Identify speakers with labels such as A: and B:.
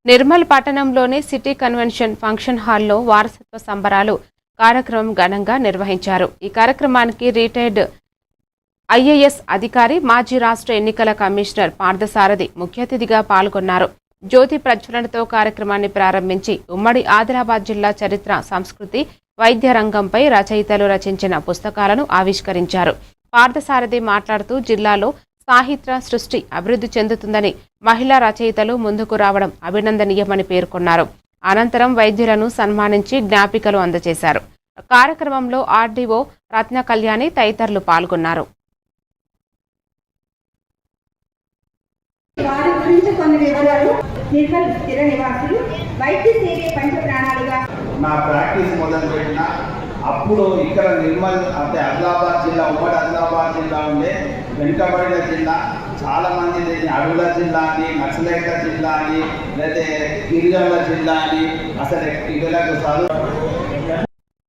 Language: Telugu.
A: నిర్మల్ పట్టణంలోని సిటీ కన్వెన్షన్ ఫంక్షన్ హాల్లో వారసత్వ సంబరాలు కార్యక్రమం ఘనంగా నిర్వహించారు. ఈ కార్యక్రమానికి రిటైర్డ్ ఐఏఎస్ అధికారి, మాజీ రాష్ట్ర ఎన్నికల కమిషనర్ పార్థసారథి ముఖ్య అతిథిగా పాల్గొన్నారు. జ్యోతి ప్రజ్వలనతో కార్యక్రమాన్ని ప్రారంభించి ఉమ్మడి ఆదిలాబాద్ జిల్లా చరిత్ర, సంస్కృతి, వైద్య రంగంపై రచయితలు రచించిన పుస్తకాలను ఆవిష్కరించారు. పార్థసారథి మాట్లాడుతూ జిల్లాలో సాహిత్య సృష్టి అభివృద్ధి చెందుతుందని, మహిళా రచయితలు ముందుకు రావడం అభినందనీయమని పేర్కొన్నారు. అనంతరం వైద్యులను సన్మానించి జ్ఞాపికలు అందజేశారు. కార్యక్రమంలో ఆర్డీఓ రత్న కళ్యాణి తదితరులు పాల్గొన్నారు.
B: నా ప్రాక్టీస్ మొదలుపెట్టిన అప్పుడు ఇక్కడ నిర్మల్ అంటే ఆదిలాబాద్ జిల్లా, ఉమ్మడి ఆదిలాబాద్ జిల్లా ఉండే వెనుకబడిన జిల్లా. చాలామంది దీన్ని అడవుల జిల్లా అని, నక్సలైట్ల జిల్లా అని, లేదా గిరిజనుల జిల్లా అని, అసలు వీళ్ళకు చదువు